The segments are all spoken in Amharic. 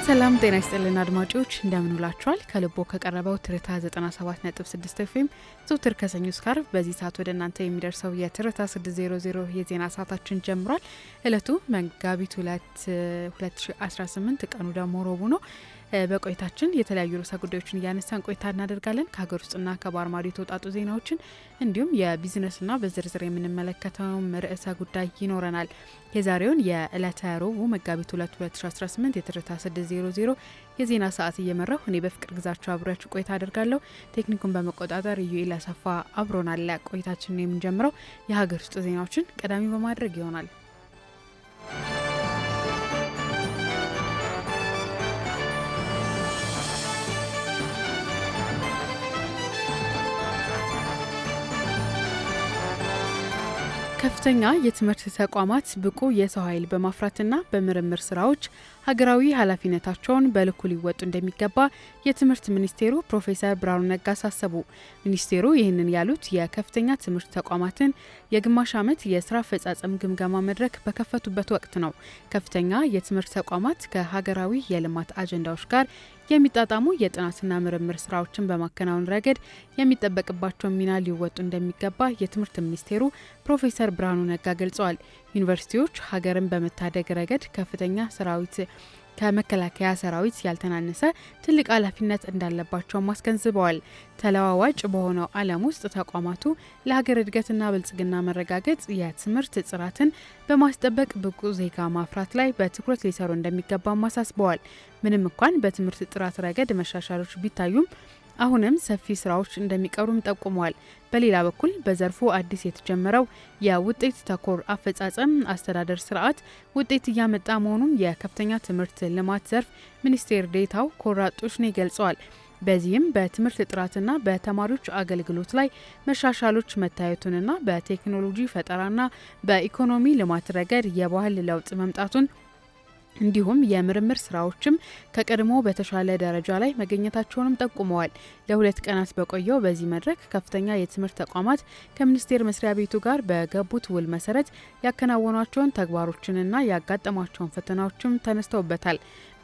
ሰላም ጤና ይስጥልን አድማጮች እንደምን ውላችኋል። ከልቦ ከቀረበው ትርታ 97.6 ኤፍኤም ዘውትር ከሰኞ እስከ ዓርብ በዚህ ሰዓት ወደ እናንተ የሚደርሰው የትርታ 600 የዜና ሰዓታችን ጀምሯል። እለቱ መጋቢት 2 2018 ቀኑ ደግሞ ረቡዕ ነው። በቆይታችን የተለያዩ ርዕሰ ጉዳዮችን እያነሳን ቆይታ እናደርጋለን። ከሀገር ውስጥና ከባህር ማዶ የተወጣጡ ዜናዎችን እንዲሁም የቢዝነስና በዝርዝር የምንመለከተው ርዕሰ ጉዳይ ይኖረናል። የዛሬውን የዕለተ ረቡዕ መጋቢት 2 2018 የትርታ 600 የዜና ሰዓት እየመራሁ እኔ በፍቅር ግዛቸው አብሬያችሁ ቆይታ አደርጋለሁ። ቴክኒኩን በመቆጣጠር ዩኤል አሰፋ አብሮናል። ቆይታችንን የምንጀምረው የሀገር ውስጥ ዜናዎችን ቀዳሚ በማድረግ ይሆናል። ከፍተኛ የትምህርት ተቋማት ብቁ የሰው ኃይል በማፍራትና በምርምር ስራዎች ሀገራዊ ኃላፊነታቸውን በልኩ ሊወጡ እንደሚገባ የትምህርት ሚኒስቴሩ ፕሮፌሰር ብርሃኑ ነጋ አሳሰቡ። ሚኒስቴሩ ይህንን ያሉት የከፍተኛ ትምህርት ተቋማትን የግማሽ ዓመት የስራ አፈጻጸም ግምገማ መድረክ በከፈቱበት ወቅት ነው። ከፍተኛ የትምህርት ተቋማት ከሀገራዊ የልማት አጀንዳዎች ጋር የሚጣጣሙ የጥናትና ምርምር ስራዎችን በማከናወን ረገድ የሚጠበቅባቸውን ሚና ሊወጡ እንደሚገባ የትምህርት ሚኒስቴሩ ፕሮፌሰር ብርሃኑ ነጋ ገልጸዋል። ዩኒቨርሲቲዎች ሀገርን በመታደግ ረገድ ከፍተኛ ሰራዊት ከመከላከያ ሰራዊት ያልተናነሰ ትልቅ ኃላፊነት እንዳለባቸውም አስገንዝበዋል። ተለዋዋጭ በሆነው ዓለም ውስጥ ተቋማቱ ለሀገር እድገትና ብልጽግና መረጋገጥ የትምህርት ጥራትን በማስጠበቅ ብቁ ዜጋ ማፍራት ላይ በትኩረት ሊሰሩ እንደሚገባም አሳስበዋል። ምንም እንኳን በትምህርት ጥራት ረገድ መሻሻሎች ቢታዩም አሁንም ሰፊ ስራዎች እንደሚቀሩም ጠቁመዋል። በሌላ በኩል በዘርፉ አዲስ የተጀመረው የውጤት ተኮር አፈጻጸም አስተዳደር ስርዓት ውጤት እያመጣ መሆኑን የከፍተኛ ትምህርት ልማት ዘርፍ ሚኒስቴር ዴኤታው ኮራ ጡሽኔ ገልጸዋል። በዚህም በትምህርት ጥራትና በተማሪዎች አገልግሎት ላይ መሻሻሎች መታየቱንና በቴክኖሎጂ ፈጠራና በኢኮኖሚ ልማት ረገድ የባህል ለውጥ መምጣቱን እንዲሁም የምርምር ስራዎችም ከቀድሞ በተሻለ ደረጃ ላይ መገኘታቸውንም ጠቁመዋል። ለሁለት ቀናት በቆየው በዚህ መድረክ ከፍተኛ የትምህርት ተቋማት ከሚኒስቴር መስሪያ ቤቱ ጋር በገቡት ውል መሰረት ያከናወኗቸውን ተግባሮችንና ያጋጠሟቸውን ፈተናዎችም ተነስተውበታል።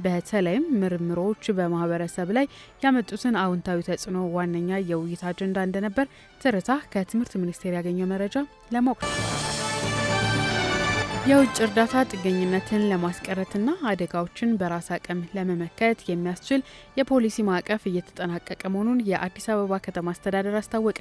በተለይም ምርምሮች በማህበረሰብ ላይ ያመጡትን አዎንታዊ ተጽዕኖ ዋነኛ የውይይት አጀንዳ እንደነበር ትርታ ከትምህርት ሚኒስቴር ያገኘው መረጃ ለማወቅ የውጭ እርዳታ ጥገኝነትን ለማስቀረትና አደጋዎችን በራስ አቅም ለመመከት የሚያስችል የፖሊሲ ማዕቀፍ እየተጠናቀቀ መሆኑን የአዲስ አበባ ከተማ አስተዳደር አስታወቀ።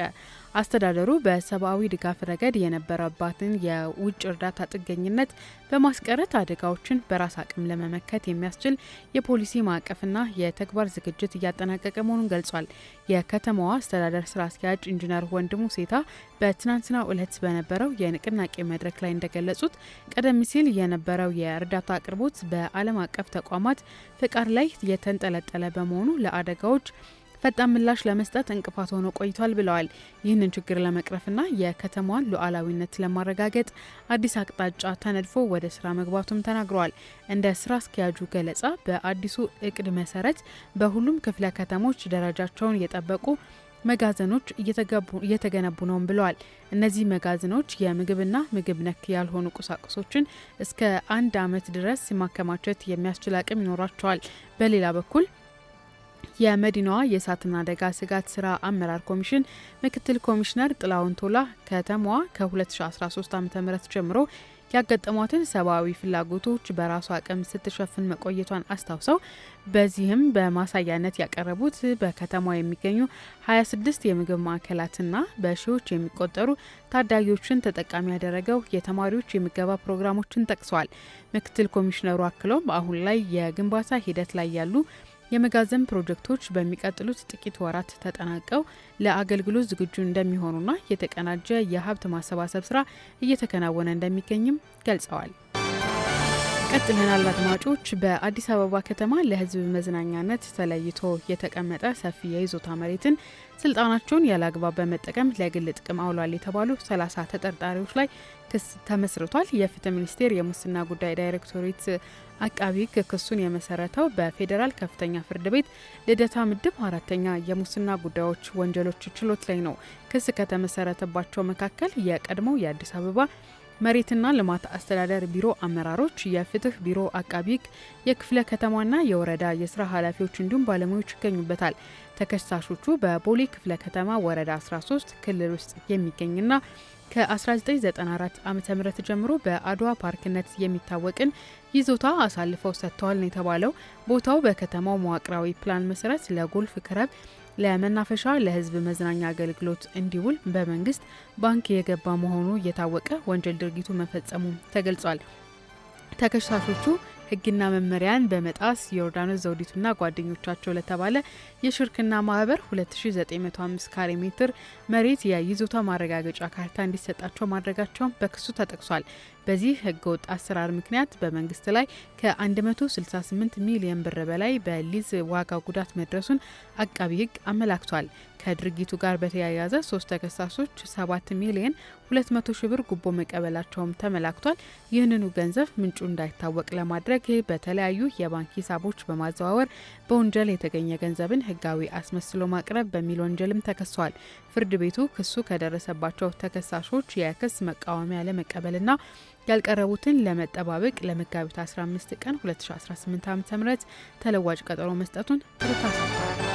አስተዳደሩ በሰብአዊ ድጋፍ ረገድ የነበረባትን የውጭ እርዳታ ጥገኝነት በማስቀረት አደጋዎችን በራስ አቅም ለመመከት የሚያስችል የፖሊሲ ማዕቀፍና የተግባር ዝግጅት እያጠናቀቀ መሆኑን ገልጿል። የከተማዋ አስተዳደር ስራ አስኪያጅ ኢንጂነር ወንድሙ ሴታ በትናንትናው ዕለት በነበረው የንቅናቄ መድረክ ላይ እንደገለጹት ቀደም ሲል የነበረው የእርዳታ አቅርቦት በዓለም አቀፍ ተቋማት ፍቃድ ላይ የተንጠለጠለ በመሆኑ ለአደጋዎች ፈጣን ምላሽ ለመስጠት እንቅፋት ሆኖ ቆይቷል ብለዋል። ይህንን ችግር ለመቅረፍና የከተማዋን ሉዓላዊነት ለማረጋገጥ አዲስ አቅጣጫ ተነድፎ ወደ ስራ መግባቱም ተናግረዋል። እንደ ስራ አስኪያጁ ገለጻ በአዲሱ እቅድ መሰረት በሁሉም ክፍለ ከተሞች ደረጃቸውን የጠበቁ መጋዘኖች እየተገነቡ ነው ብለዋል። እነዚህ መጋዘኖች የምግብና ምግብ ነክ ያልሆኑ ቁሳቁሶችን እስከ 1 ዓመት ድረስ ማከማቸት የሚያስችል አቅም ይኖራቸዋል። በሌላ በኩል የመዲናዋ የእሳትና አደጋ ስጋት ስራ አመራር ኮሚሽን ምክትል ኮሚሽነር ጥላውን ቶላ ከተማዋ ከ2013 ዓ.ም ጀምሮ ያጋጠሟትን ሰብአዊ ፍላጎቶች በራሷ አቅም ስትሸፍን መቆየቷን አስታውሰው በዚህም በማሳያነት ያቀረቡት በከተማዋ የሚገኙ 26 የምግብ ማዕከላትና በሺዎች የሚቆጠሩ ታዳጊዎችን ተጠቃሚ ያደረገው የተማሪዎች የምገባ ፕሮግራሞችን ጠቅሰዋል። ምክትል ኮሚሽነሩ አክለውም አሁን ላይ የግንባታ ሂደት ላይ ያሉ የመጋዘን ፕሮጀክቶች በሚቀጥሉት ጥቂት ወራት ተጠናቀው ለአገልግሎት ዝግጁ እንደሚሆኑና የተቀናጀ የሀብት ማሰባሰብ ስራ እየተከናወነ እንደሚገኝም ገልጸዋል። ቀጥለናል አድማጮች። በአዲስ አበባ ከተማ ለሕዝብ መዝናኛነት ተለይቶ የተቀመጠ ሰፊ የይዞታ መሬትን ስልጣናቸውን ያላግባብ በመጠቀም ለግል ጥቅም አውሏል የተባሉ 30 ተጠርጣሪዎች ላይ ክስ ተመስርቷል። የፍትህ ሚኒስቴር የሙስና ጉዳይ ዳይሬክቶሬት አቃቢ ሕግ ክሱን የመሰረተው በፌዴራል ከፍተኛ ፍርድ ቤት ልደታ ምድብ 4ኛ የሙስና ጉዳዮች ወንጀሎች ችሎት ላይ ነው። ክስ ከተመሰረተባቸው መካከል የቀድሞው የአዲስ አበባ መሬትና ልማት አስተዳደር ቢሮ አመራሮች፣ የፍትህ ቢሮ አቃቢ ሕግ፣ የክፍለ ከተማና የወረዳ የስራ ኃላፊዎች እንዲሁም ባለሙያዎች ይገኙበታል። ተከሳሾቹ በቦሌ ክፍለ ከተማ ወረዳ 13 ክልል ውስጥ የሚገኝና ከ1994 ዓ.ም ጀምሮ በአድዋ ፓርክነት የሚታወቅን ይዞታ አሳልፈው ሰጥተዋል ነው የተባለው። ቦታው በከተማው መዋቅራዊ ፕላን መሰረት ለጎልፍ ክለብ፣ ለመናፈሻ፣ ለህዝብ መዝናኛ አገልግሎት እንዲውል በመንግስት ባንክ የገባ መሆኑ የታወቀ ወንጀል ድርጊቱ መፈጸሙ ተገልጿል። ተከሳሾቹ ህግና መመሪያን በመጣስ ዮርዳኖስ ዘውዲቱና ጓደኞቻቸው ለተባለ የሽርክና ማህበር 2905 ካሬ ሜትር መሬት የይዞታ ማረጋገጫ ካርታ እንዲሰጣቸው ማድረጋቸውን በክሱ ተጠቅሷል። በዚህ ህገወጥ አሰራር ምክንያት በመንግስት ላይ ከ168 ሚሊዮን ብር በላይ በሊዝ ዋጋ ጉዳት መድረሱን አቃቢ ህግ አመላክቷል። ከድርጊቱ ጋር በተያያዘ 3 ተከሳሾች 7 ሚሊዮን 200 ሺህ ብር ጉቦ መቀበላቸውም ተመላክቷል። ይህንኑ ገንዘብ ምንጩ እንዳይታወቅ ለማድረግ በተለያዩ የባንክ ሂሳቦች በማዘዋወር በወንጀል የተገኘ ገንዘብን ህጋዊ አስመስሎ ማቅረብ በሚል ወንጀልም ተከሷል። ፍርድ ቤቱ ክሱ ከደረሰባቸው ተከሳሾች የክስ መቃወሚያ ለመቀበልና ያልቀረቡትን ለመጠባበቅ ለመጋቢት 15 ቀን 2018 ዓ.ም ተለዋጭ ቀጠሮ መስጠቱን ትርታ ሰጥቷል።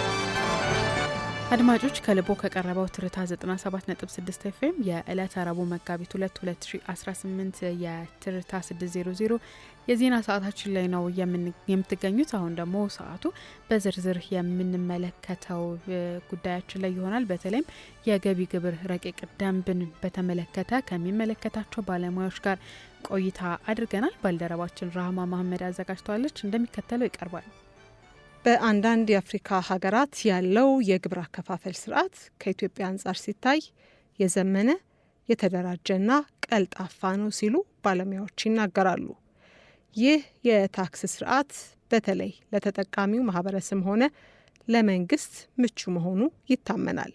አድማጮች ከልቦ ከቀረበው ትርታ 97.6 ኤፍኤም የዕለተ ረቡዕ መጋቢት 2 2018 የትርታ 600 የዜና ሰዓታችን ላይ ነው የምትገኙት። አሁን ደግሞ ሰዓቱ በዝርዝር የምንመለከተው ጉዳያችን ላይ ይሆናል። በተለይም የገቢ ግብር ረቂቅ ደንብን በተመለከተ ከሚመለከታቸው ባለሙያዎች ጋር ቆይታ አድርገናል። ባልደረባችን ራህማ መሐመድ አዘጋጅተዋለች፣ እንደሚከተለው ይቀርባል። በአንዳንድ የአፍሪካ ሀገራት ያለው የግብር አከፋፈል ስርዓት ከኢትዮጵያ አንጻር ሲታይ የዘመነ የተደራጀና ቀልጣፋ ነው ሲሉ ባለሙያዎች ይናገራሉ። ይህ የታክስ ስርዓት በተለይ ለተጠቃሚው ማህበረሰብ ሆነ ለመንግስት ምቹ መሆኑ ይታመናል።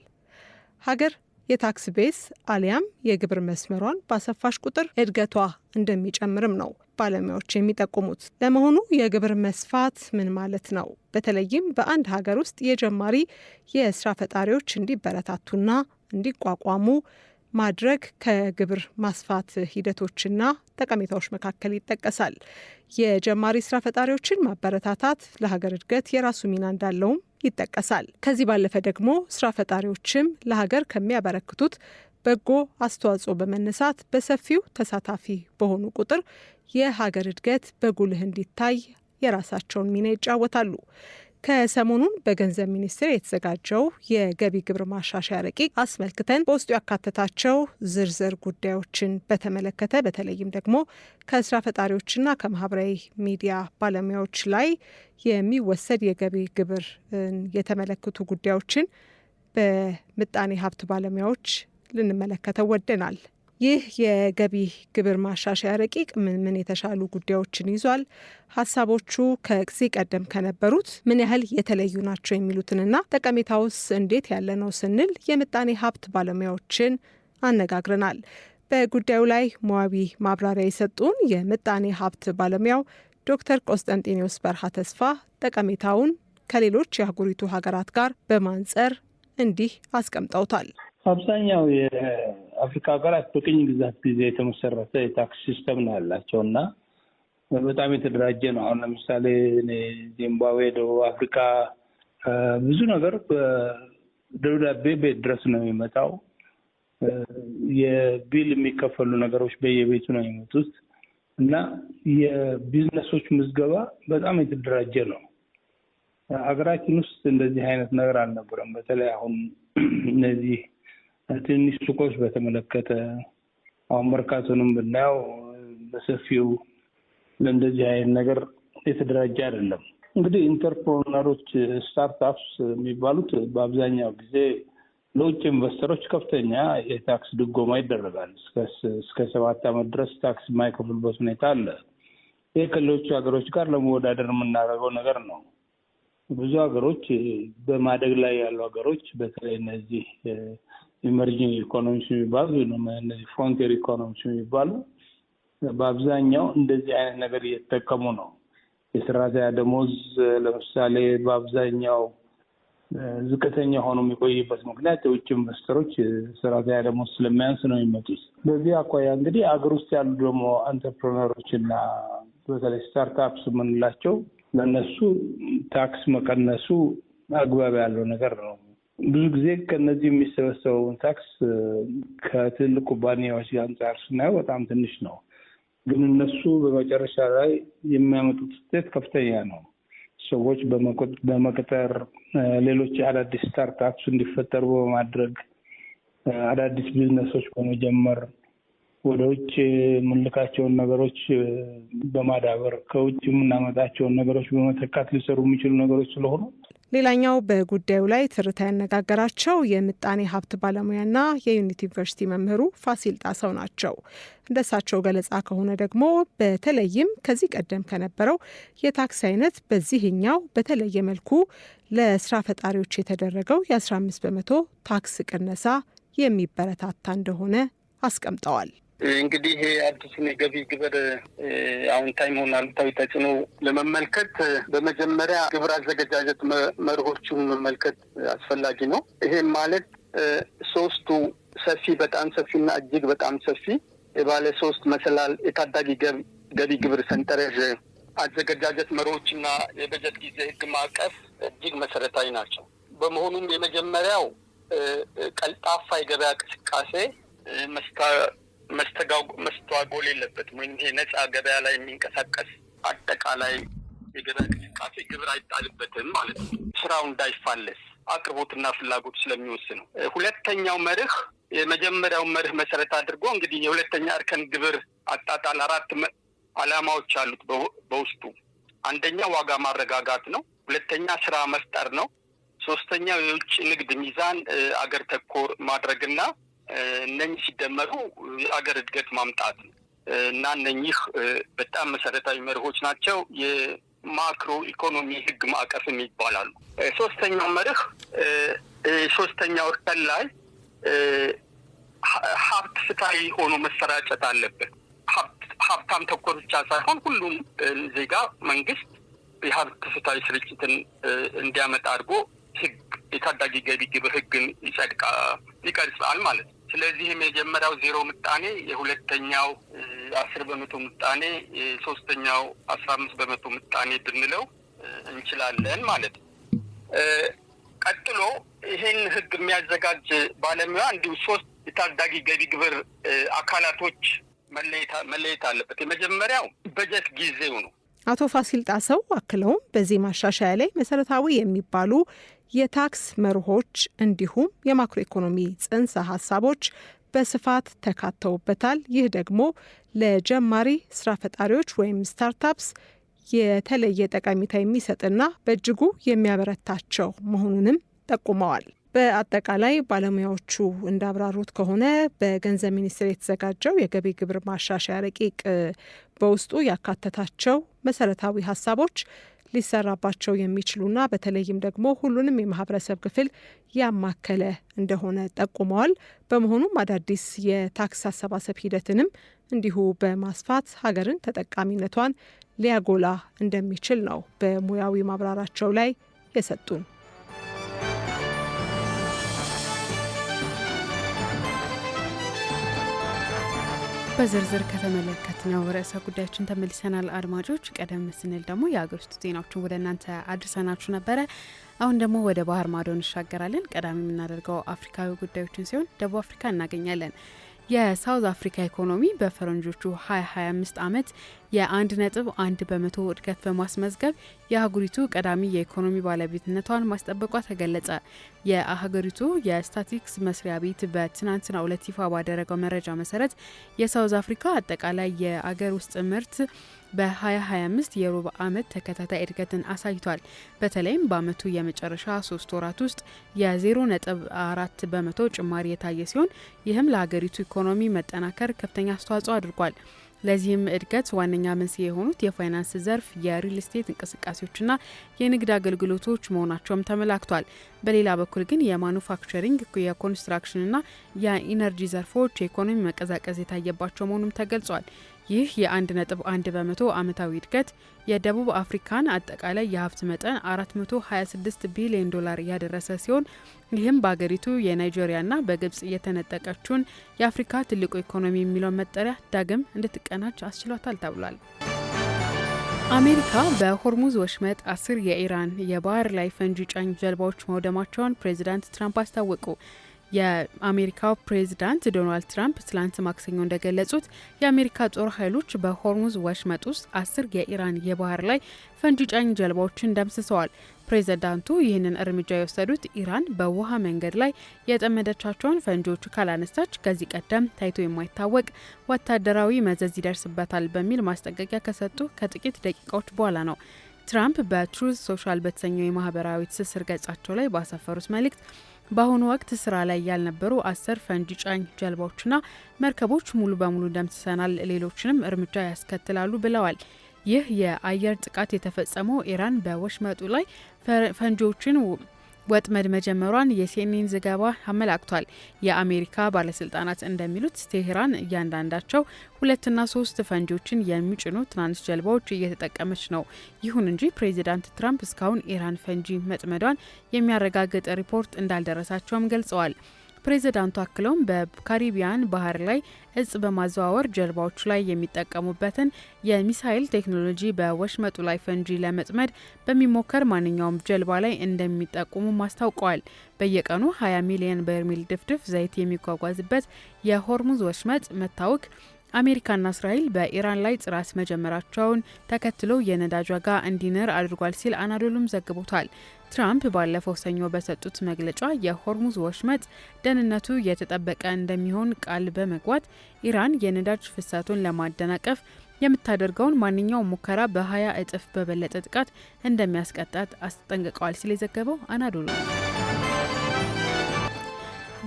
ሀገር የታክስ ቤዝ አሊያም የግብር መስመሯን ባሰፋሽ ቁጥር እድገቷ እንደሚጨምርም ነው ባለሙያዎች የሚጠቁሙት። ለመሆኑ የግብር መስፋት ምን ማለት ነው? በተለይም በአንድ ሀገር ውስጥ የጀማሪ የስራ ፈጣሪዎች እንዲበረታቱና እንዲቋቋሙ ማድረግ ከግብር ማስፋት ሂደቶችና ጠቀሜታዎች መካከል ይጠቀሳል። የጀማሪ ስራ ፈጣሪዎችን ማበረታታት ለሀገር እድገት የራሱ ሚና እንዳለውም ይጠቀሳል። ከዚህ ባለፈ ደግሞ ስራ ፈጣሪዎችም ለሀገር ከሚያበረክቱት በጎ አስተዋጽኦ በመነሳት በሰፊው ተሳታፊ በሆኑ ቁጥር የሀገር እድገት በጉልህ እንዲታይ የራሳቸውን ሚና ይጫወታሉ። ከሰሞኑን በገንዘብ ሚኒስቴር የተዘጋጀው የገቢ ግብር ማሻሻያ ረቂቅ አስመልክተን በውስጡ ያካተታቸው ዝርዝር ጉዳዮችን በተመለከተ በተለይም ደግሞ ከስራ ፈጣሪዎችና ከማህበራዊ ሚዲያ ባለሙያዎች ላይ የሚወሰድ የገቢ ግብር የተመለከቱ ጉዳዮችን በምጣኔ ሀብት ባለሙያዎች ልንመለከተው ወደናል። ይህ የገቢ ግብር ማሻሻያ ረቂቅ ምን የተሻሉ ጉዳዮችን ይዟል? ሀሳቦቹ ከዚህ ቀደም ከነበሩት ምን ያህል የተለዩ ናቸው? የሚሉትንና ጠቀሜታውስ እንዴት ያለ ነው ስንል የምጣኔ ሀብት ባለሙያዎችን አነጋግረናል። በጉዳዩ ላይ ሙያዊ ማብራሪያ የሰጡን የምጣኔ ሀብት ባለሙያው ዶክተር ቆስጠንጢኖስ በርሃ ተስፋ ጠቀሜታውን ከሌሎች የአህጉሪቱ ሀገራት ጋር በማንጸር እንዲህ አስቀምጠውታል። አብዛኛው የአፍሪካ ሀገራት በቅኝ ግዛት ጊዜ የተመሰረተ የታክስ ሲስተም ነው ያላቸው እና በጣም የተደራጀ ነው። አሁን ለምሳሌ ዚምባብዌ፣ ደቡብ አፍሪካ ብዙ ነገር በደብዳቤ ቤት ድረስ ነው የሚመጣው። የቢል የሚከፈሉ ነገሮች በየቤቱ ነው የሚመጡት እና የቢዝነሶች ምዝገባ በጣም የተደራጀ ነው። ሀገራችን ውስጥ እንደዚህ አይነት ነገር አልነበረም። በተለይ አሁን እነዚህ ትንሽ ሱቆች በተመለከተ አሁን መርካቶንም ብናየው በሰፊው ለእንደዚህ አይነት ነገር የተደራጀ አይደለም። እንግዲህ ኢንተርፕረነሮች ስታርታፕስ የሚባሉት በአብዛኛው ጊዜ ለውጭ ኢንቨስተሮች ከፍተኛ የታክስ ድጎማ ይደረጋል። እስከ 7 ዓመት ድረስ ታክስ የማይከፍሉበት ሁኔታ አለ። ይህ ከሌሎቹ ሀገሮች ጋር ለመወዳደር የምናደርገው ነገር ነው። ብዙ ሀገሮች በማደግ ላይ ያሉ ሀገሮች በተለይ እነዚህ ኢመርጂንግ ኢኮኖሚስ የሚባሉ እነዚህ ፍሮንቲር ኢኮኖሚስ የሚባሉ በአብዛኛው እንደዚህ አይነት ነገር እየተጠቀሙ ነው። የሰራተኛ ደሞዝ ለምሳሌ በአብዛኛው ዝቅተኛ ሆኖ የሚቆይበት ምክንያት የውጭ ኢንቨስተሮች ሰራተኛ ደሞዝ ስለሚያንስ ነው የሚመጡት። በዚህ አኳያ እንግዲህ አገር ውስጥ ያሉ ደግሞ አንተርፕረነሮች እና በተለይ ስታርታፕስ የምንላቸው ለነሱ ታክስ መቀነሱ አግባብ ያለው ነገር ነው። ብዙ ጊዜ ከነዚህ የሚሰበሰበውን ታክስ ከትልቅ ኩባንያዎች አንጻር ስናየው በጣም ትንሽ ነው፣ ግን እነሱ በመጨረሻ ላይ የሚያመጡት ውጤት ከፍተኛ ነው። ሰዎች በመቅጠር ሌሎች አዳዲስ ስታርታፕስ እንዲፈጠሩ በማድረግ አዳዲስ ቢዝነሶች በመጀመር ወደ ውጭ የምንልካቸውን ነገሮች በማዳበር ከውጭ የምናመጣቸውን ነገሮች በመተካት ሊሰሩ የሚችሉ ነገሮች ስለሆኑ ሌላኛው በጉዳዩ ላይ ትርታ ያነጋገራቸው የምጣኔ ሀብት ባለሙያና የዩኒቲ ዩኒቨርሲቲ መምህሩ ፋሲል ጣሰው ናቸው። እንደሳቸው ገለጻ ከሆነ ደግሞ በተለይም ከዚህ ቀደም ከነበረው የታክስ አይነት በዚህኛው በተለየ መልኩ ለስራ ፈጣሪዎች የተደረገው የ15 በመቶ ታክስ ቅነሳ የሚበረታታ እንደሆነ አስቀምጠዋል። እንግዲህ ይሄ አዲሱን የገቢ ግብር አዎንታዊ ሆነ አሉታዊ ተጽዕኖ ለመመልከት በመጀመሪያ ግብር አዘገጃጀት መርሆቹን መመልከት አስፈላጊ ነው። ይሄም ማለት ሶስቱ ሰፊ በጣም ሰፊና እጅግ በጣም ሰፊ የባለ ሶስት መሰላል የታዳጊ ገቢ ግብር ሰንጠረዥ አዘገጃጀት መርሆችና የበጀት ጊዜ ህግ ማዕቀፍ እጅግ መሰረታዊ ናቸው። በመሆኑም የመጀመሪያው ቀልጣፋ የገበያ እንቅስቃሴ መስተጓጎል የለበትም። ወይም ይሄ ነጻ ገበያ ላይ የሚንቀሳቀስ አጠቃላይ የገበያ እንቅስቃሴ ግብር አይጣልበትም ማለት ነው። ስራው እንዳይፋለስ አቅርቦትና ፍላጎት ስለሚወስነው። ሁለተኛው መርህ የመጀመሪያው መርህ መሰረት አድርጎ እንግዲህ የሁለተኛ እርከን ግብር አጣጣል 4 ዓላማዎች አሉት በውስጡ። አንደኛ ዋጋ ማረጋጋት ነው። ሁለተኛ ስራ መፍጠር ነው። ሶስተኛው የውጭ ንግድ ሚዛን አገር ተኮር ማድረግና እነኚህ ሲደመሩ የአገር እድገት ማምጣት ነው እና እነኚህ በጣም መሰረታዊ መርሆች ናቸው። የማክሮ ኢኮኖሚ ህግ ማዕቀፍም ይባላሉ። ሶስተኛው መርህ ሶስተኛው እርከን ላይ ሀብት ፍትሃዊ ሆኖ መሰራጨት አለበት። ሀብታም ተኮር ብቻ ሳይሆን ሁሉም ዜጋ መንግስት የሀብት ፍትሃዊ ስርጭትን እንዲያመጣ አድርጎ ህግ የታዳጊ ገቢ ግብር ህግን ይቀርጻል ማለት ነው። ስለዚህም የመጀመሪያው 0 ምጣኔ፣ የሁለተኛው 10 በመቶ ምጣኔ፣ የሶስተኛው 15 በመቶ ምጣኔ ብንለው እንችላለን ማለት ነው። ቀጥሎ ይሄን ህግ የሚያዘጋጅ ባለሙያ እንዲሁ 3 የታዳጊ ገቢ ግብር አካላቶች መለየት አለበት። የመጀመሪያው በጀት ጊዜው ነው። አቶ ፋሲል ጣሰው አክለውም በዚህ ማሻሻያ ላይ መሰረታዊ የሚባሉ የታክስ መርሆች እንዲሁም የማክሮ ኢኮኖሚ ጽንሰ ሀሳቦች በስፋት ተካተውበታል። ይህ ደግሞ ለጀማሪ ስራ ፈጣሪዎች ወይም ስታርታፕስ የተለየ ጠቀሜታ የሚሰጥና በእጅጉ የሚያበረታቸው መሆኑንም ጠቁመዋል። በአጠቃላይ ባለሙያዎቹ እንዳብራሩት ከሆነ በገንዘብ ሚኒስቴር የተዘጋጀው የገቢ ግብር ማሻሻያ ረቂቅ በውስጡ ያካተታቸው መሰረታዊ ሀሳቦች ሊሰራባቸው የሚችሉና በተለይም ደግሞ ሁሉንም የማህበረሰብ ክፍል ያማከለ እንደሆነ ጠቁመዋል። በመሆኑም አዳዲስ የታክስ አሰባሰብ ሂደትንም እንዲሁ በማስፋት ሀገርን ተጠቃሚነቷን ሊያጎላ እንደሚችል ነው በሙያዊ ማብራራቸው ላይ የሰጡን። በዝርዝር ከተመለከትነው ርዕሰ ጉዳዮችን ተመልሰናል። አድማጮች፣ ቀደም ስንል ደግሞ የሀገር ውስጥ ዜናዎችን ወደ እናንተ አድርሰናችሁ ነበረ። አሁን ደግሞ ወደ ባህር ማዶ እንሻገራለን። ቀዳሚ የምናደርገው አፍሪካዊ ጉዳዮችን ሲሆን ደቡብ አፍሪካ እናገኛለን። የሳውዝ አፍሪካ ኢኮኖሚ በፈረንጆቹ 2025 ዓመት የ1.1 በመቶ እድገት በማስመዝገብ የአህጉሪቱ ቀዳሚ የኢኮኖሚ ባለቤትነቷን ማስጠበቋ ተገለጸ። የአህጉሪቱ የስታቲስቲክስ መስሪያ ቤት በትናንትናው ዕለት ይፋ ባደረገው መረጃ መሰረት የሳውዝ አፍሪካ አጠቃላይ የአገር ውስጥ ምርት በ2025 የሩብ ዓመት ተከታታይ እድገትን አሳይቷል። በተለይም በአመቱ የመጨረሻ 3 ወራት ውስጥ የ0.4 በመቶ ጭማሪ የታየ ሲሆን ይህም ለሀገሪቱ ኢኮኖሚ መጠናከር ከፍተኛ አስተዋጽኦ አድርጓል። ለዚህም እድገት ዋነኛ መንስኤ የሆኑት የፋይናንስ ዘርፍ፣ የሪል ስቴት እንቅስቃሴዎችና የንግድ አገልግሎቶች መሆናቸውም ተመላክቷል። በሌላ በኩል ግን የማኑፋክቸሪንግ፣ የኮንስትራክሽንና የኢነርጂ ዘርፎች የኢኮኖሚ መቀዛቀዝ የታየባቸው መሆኑም ተገልጿል። ይህ የ1.1 በመቶ ዓመታዊ እድገት የደቡብ አፍሪካን አጠቃላይ የሀብት መጠን 426 ቢሊዮን ዶላር ያደረሰ ሲሆን ይህም በአገሪቱ የናይጄሪያና በግብጽ የተነጠቀችውን የአፍሪካ ትልቁ ኢኮኖሚ የሚለውን መጠሪያ ዳግም እንድትቀናጅ አስችሏታል ተብሏል። አሜሪካ በሆርሙዝ ወሽመጥ 10 የኢራን የባህር ላይ ፈንጂ ጫኝ ጀልባዎች መውደማቸውን ፕሬዚዳንት ትራምፕ አስታወቁ። የአሜሪካው ፕሬዚዳንት ዶናልድ ትራምፕ ትላንት ማክሰኞ እንደገለጹት የአሜሪካ ጦር ኃይሎች በሆርሙዝ ወሽመጥ ውስጥ 10 የኢራን የባህር ላይ ፈንጂ ጫኝ ጀልባዎችን ደምስሰዋል። ፕሬዚዳንቱ ይህንን እርምጃ የወሰዱት ኢራን በውሃ መንገድ ላይ የጠመደቻቸውን ፈንጂዎች ካላነሳች ከዚህ ቀደም ታይቶ የማይታወቅ ወታደራዊ መዘዝ ይደርስበታል በሚል ማስጠንቀቂያ ከሰጡ ከጥቂት ደቂቃዎች በኋላ ነው። ትራምፕ በትሩዝ ሶሻል በተሰኘው የማህበራዊ ትስስር ገጻቸው ላይ ባሰፈሩት መልእክት በአሁኑ ወቅት ስራ ላይ ያልነበሩ 10 ፈንጂ ጫኝ ጀልባዎችና መርከቦች ሙሉ በሙሉ ደምስሰናል፣ ሌሎችንም እርምጃ ያስከትላሉ ብለዋል። ይህ የአየር ጥቃት የተፈጸመው ኢራን በወሽመጡ ላይ ፈንጂዎችን ወጥመድ መጀመሯን የሲኤንኤን ዘገባ አመላክቷል። የአሜሪካ ባለስልጣናት እንደሚሉት ቴህራን እያንዳንዳቸው 2 እና 3 ፈንጂዎችን የሚጭኑ ትናንሽ ጀልባዎች እየተጠቀመች ነው። ይሁን እንጂ ፕሬዚዳንት ትራምፕ እስካሁን ኢራን ፈንጂ መጥመዷን የሚያረጋግጥ ሪፖርት እንዳልደረሳቸውም ገልጸዋል። ፕሬዚዳንቱ አክለውም በካሪቢያን ባህር ላይ እጽ በማዘዋወር ጀልባዎቹ ላይ የሚጠቀሙበትን የሚሳይል ቴክኖሎጂ በወሽመጡ ላይ ፈንጂ ለመጥመድ በሚሞከር ማንኛውም ጀልባ ላይ እንደሚጠቁሙ አስታውቀዋል። በየቀኑ 20 ሚሊዮን በርሜል ድፍድፍ ዘይት የሚጓጓዝበት የሆርሙዝ ወሽመጥ መታወክ አሜሪካና እስራኤል በኢራን ላይ ጥራት መጀመራቸውን ተከትሎ የነዳጅ ዋጋ እንዲንር አድርጓል ሲል አናዶሉም ዘግቦታል። ትራምፕ ባለፈው ሰኞ በሰጡት መግለጫ የሆርሙዝ ወሽመጥ ደህንነቱ የተጠበቀ እንደሚሆን ቃል በመግባት ኢራን የነዳጅ ፍሰቱን ለማደናቀፍ የምታደርገውን ማንኛውም ሙከራ በ20 እጥፍ በበለጠ ጥቃት እንደሚያስቀጣት አስጠንቅቀዋል ሲል የዘገበው አናዶሉ።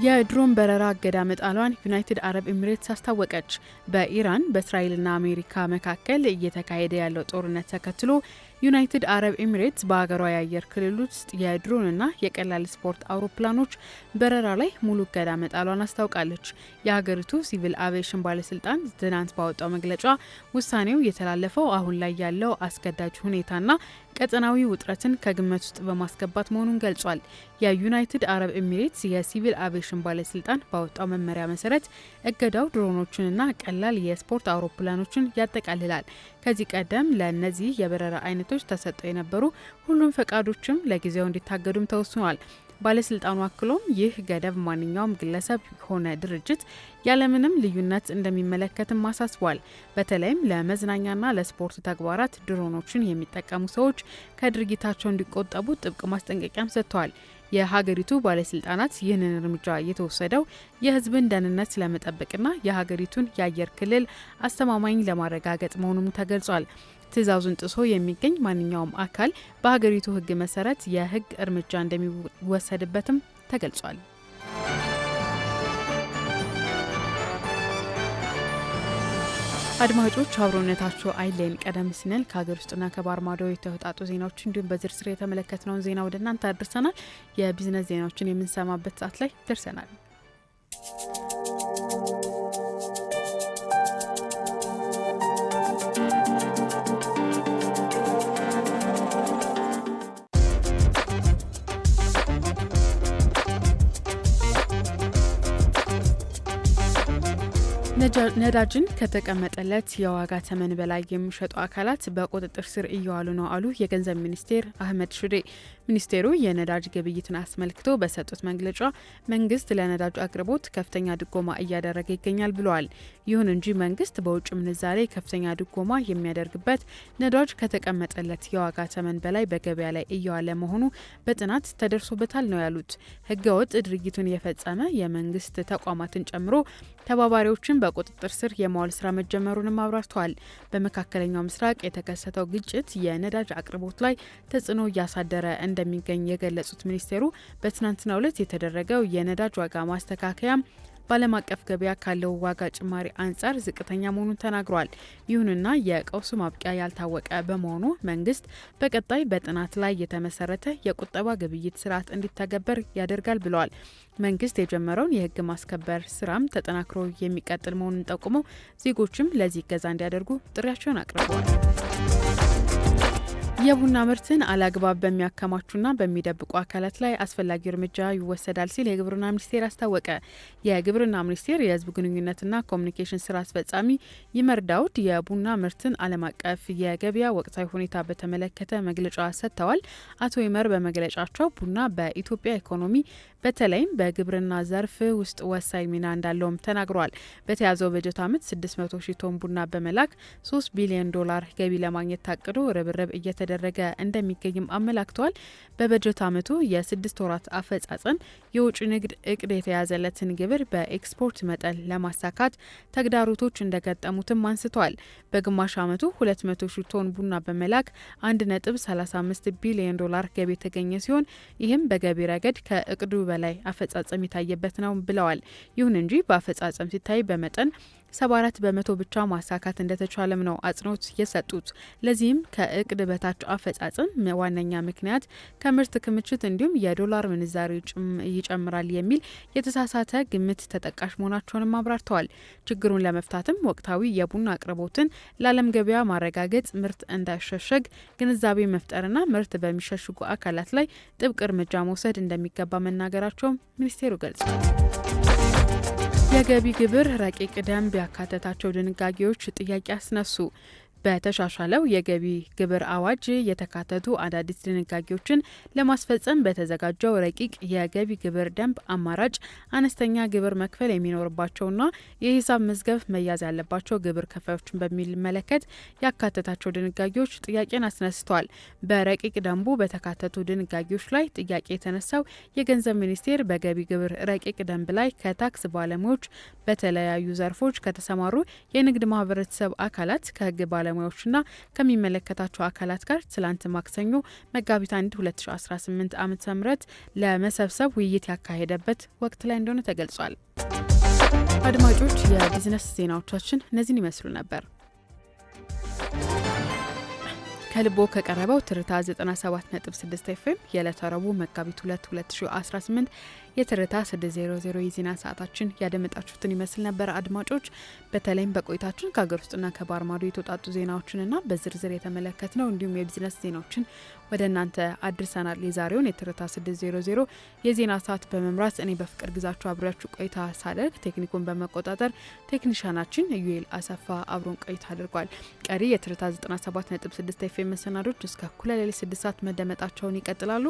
የድሮን በረራ እገዳ መጣሏን ዩናይትድ አረብ ኤሚሬትስ አስታወቀች። በኢራን በእስራኤልና አሜሪካ መካከል እየተካሄደ ያለው ጦርነት ተከትሎ ዩናይትድ አረብ ኤሚሬትስ በሀገሯ የአየር ክልል ውስጥ የድሮንና የቀላል ስፖርት አውሮፕላኖች በረራ ላይ ሙሉ እገዳ መጣሏን አስታውቃለች። የሀገሪቱ ሲቪል አቪዬሽን ባለስልጣን ትናንት ባወጣው መግለጫ ውሳኔው የተላለፈው አሁን ላይ ያለው አስገዳጅ ሁኔታና ቀጠናዊ ውጥረትን ከግምት ውስጥ በማስገባት መሆኑን ገልጿል። የዩናይትድ አረብ ኤሚሬትስ የሲቪል አቪዬሽን ባለስልጣን ባወጣው መመሪያ መሰረት እገዳው ድሮኖችንና ቀላል የስፖርት አውሮፕላኖችን ያጠቃልላል። ከዚህ ቀደም ለእነዚህ የበረራ አይነቶች ተሰጥተው የነበሩ ሁሉም ፈቃዶችም ለጊዜው እንዲታገዱም ተወስኗል። ባለስልጣኑ አክሎም ይህ ገደብ ማንኛውም ግለሰብ ሆነ ድርጅት ያለምንም ልዩነት እንደሚመለከትም አሳስቧል። በተለይም ለመዝናኛና ለስፖርት ተግባራት ድሮኖችን የሚጠቀሙ ሰዎች ከድርጊታቸው እንዲቆጠቡ ጥብቅ ማስጠንቀቂያም ሰጥተዋል። የሀገሪቱ ባለስልጣናት ይህንን እርምጃ የተወሰደው የሕዝብን ደህንነት ለመጠበቅና የሀገሪቱን የአየር ክልል አስተማማኝ ለማረጋገጥ መሆኑም ተገልጿል። ትዕዛዙን ጥሶ የሚገኝ ማንኛውም አካል በሀገሪቱ ሕግ መሰረት የሕግ እርምጃ እንደሚወሰድበትም ተገልጿል። አድማጮች አብሮነታችሁ አይለይን። ቀደም ሲል ከሀገር ውስጥና ከባህር ማዶ የተወጣጡ ዜናዎች እንዲሁም በዝርዝር የተመለከትነውን ዜና ወደ እናንተ አድርሰናል። የቢዝነስ ዜናዎችን የምንሰማበት ሰዓት ላይ ደርሰናል። ነዳጅን ከተቀመጠለት የዋጋ ተመን በላይ የሚሸጡ አካላት በቁጥጥር ስር እየዋሉ ነው አሉ የገንዘብ ሚኒስቴር አህመድ ሽዴ። ሚኒስቴሩ የነዳጅ ግብይትን አስመልክቶ በሰጡት መግለጫ መንግስት ለነዳጅ አቅርቦት ከፍተኛ ድጎማ እያደረገ ይገኛል ብለዋል። ይሁን እንጂ መንግስት በውጭ ምንዛሬ ከፍተኛ ድጎማ የሚያደርግበት ነዳጅ ከተቀመጠለት የዋጋ ተመን በላይ በገበያ ላይ እየዋለ መሆኑ በጥናት ተደርሶበታል ነው ያሉት። ህገወጥ ድርጊቱን የፈጸመ የመንግስት ተቋማትን ጨምሮ ተባባሪዎችን በቁጥጥር ስር የማዋል ስራ መጀመሩንም አብራርተዋል። በመካከለኛው ምስራቅ የተከሰተው ግጭት የነዳጅ አቅርቦት ላይ ተጽዕኖ እያሳደረ እንደሚገኝ የገለጹት ሚኒስቴሩ በትናንትናው ዕለት የተደረገው የነዳጅ ዋጋ ማስተካከያ በዓለም አቀፍ ገበያ ካለው ዋጋ ጭማሪ አንጻር ዝቅተኛ መሆኑን ተናግሯል። ይሁንና የቀውሱ ማብቂያ ያልታወቀ በመሆኑ መንግስት በቀጣይ በጥናት ላይ የተመሰረተ የቁጠባ ግብይት ስርዓት እንዲተገበር ያደርጋል ብለዋል። መንግስት የጀመረውን የህግ ማስከበር ስራም ተጠናክሮ የሚቀጥል መሆኑን ጠቁመው ዜጎችም ለዚህ እገዛ እንዲያደርጉ ጥሪያቸውን አቅርበዋል። የቡና ምርትን አላግባብ በሚያከማቹና በሚደብቁ አካላት ላይ አስፈላጊ እርምጃ ይወሰዳል ሲል የግብርና ሚኒስቴር አስታወቀ። የግብርና ሚኒስቴር የህዝብ ግንኙነትና ኮሚኒኬሽን ስራ አስፈጻሚ ይመር ዳውድ የቡና ምርትን ዓለም አቀፍ የገበያ ወቅታዊ ሁኔታ በተመለከተ መግለጫ ሰጥተዋል። አቶ ይመር በመግለጫቸው ቡና በኢትዮጵያ ኢኮኖሚ በተለይም በግብርና ዘርፍ ውስጥ ወሳኝ ሚና እንዳለውም ተናግሯል። በተያዘው በጀት ዓመት 600 ሺህ ቶን ቡና በመላክ $3 ቢሊዮን ገቢ ለማግኘት ታቅዶ ርብርብ እየተደረገ እንደሚገኝም አመላክተዋል። በበጀት ዓመቱ የ6 ወራት አፈጻጸም የውጭ ንግድ እቅድ የተያዘለትን ግብር በኤክስፖርት መጠን ለማሳካት ተግዳሮቶች እንደገጠሙትም አንስተዋል። በግማሽ ዓመቱ 200 ሺህ ቶን ቡና በመላክ $1.35 ቢሊዮን ገቢ የተገኘ ሲሆን ይህም በገቢ ረገድ ከእቅዱ በላይ አፈጻጸም የታየበት ነው ብለዋል። ይሁን እንጂ በአፈጻጸም ሲታይ በመጠን 74 በመቶ ብቻ ማሳካት እንደተቻለም ነው አጽንኦት የሰጡት። ለዚህም ከእቅድ በታች አፈጻጸም ዋነኛ ምክንያት ከምርት ክምችት እንዲሁም የዶላር ምንዛሬ ይጨምራል የሚል የተሳሳተ ግምት ተጠቃሽ መሆናቸውንም አብራርተዋል። ችግሩን ለመፍታትም ወቅታዊ የቡና አቅርቦትን ለዓለም ገበያ ማረጋገጥ፣ ምርት እንዳይሸሸግ ግንዛቤ መፍጠርና ምርት በሚሸሽጉ አካላት ላይ ጥብቅ እርምጃ መውሰድ እንደሚገባ መናገራቸውም ሚኒስቴሩ ገልጿል። የገቢ ግብር ረቂቅ ደንብ ያካተታቸው ድንጋጌዎች ጥያቄ አስነሱ። በተሻሻለው የገቢ ግብር አዋጅ የተካተቱ አዳዲስ ድንጋጌዎችን ለማስፈጸም በተዘጋጀው ረቂቅ የገቢ ግብር ደንብ አማራጭ አነስተኛ ግብር መክፈል የሚኖርባቸውና የሂሳብ መዝገብ መያዝ ያለባቸው ግብር ከፋዮችን በሚመለከት ያካተታቸው ድንጋጌዎች ጥያቄን አስነስተዋል። በረቂቅ ደንቡ በተካተቱ ድንጋጌዎች ላይ ጥያቄ የተነሳው የገንዘብ ሚኒስቴር በገቢ ግብር ረቂቅ ደንብ ላይ ከታክስ ባለሙያዎች በተለያዩ ዘርፎች ከተሰማሩ የንግድ ማህበረሰብ አካላት ከህግ ባለሙያዎችና ከሚመለከታቸው አካላት ጋር ትላንት ማክሰኞ መጋቢት 1 2018 ዓ.ም ለመሰብሰብ ውይይት ያካሄደበት ወቅት ላይ እንደሆነ ተገልጿል። አድማጮች የቢዝነስ ዜናዎቻችን እነዚህን ይመስሉ ነበር። ከልቦ ከቀረበው ትርታ 97.6 FM የዕለተ ረቡዕ መጋቢት 2 2018 የትርታ 600 የዜና ሰዓታችን ያደመጣችሁትን ይመስል ነበር። አድማጮች በተለይም በቆይታችን ከሀገር ውስጥና ከባህር ማዶ የተውጣጡ ዜናዎችንና በዝርዝር የተመለከትነው እንዲሁም የቢዝነስ ዜናዎችን ወደ እናንተ አድርሰናል። የዛሬውን የትርታ 600 የዜና ሰዓት በመምራት እኔ በፍቅር ግዛችሁ አብሬያችሁ ቆይታ ሳደርግ ቴክኒኩን በመቆጣጠር ቴክኒሻናችን ዩኤል አሰፋ አብሮን ቆይታ አድርጓል። ቀሪ የትርታ 97.6 FM መሰናዶች እስከ እኩለ ሌሊት 6 ሰዓት መደመጣቸውን ይቀጥላሉ።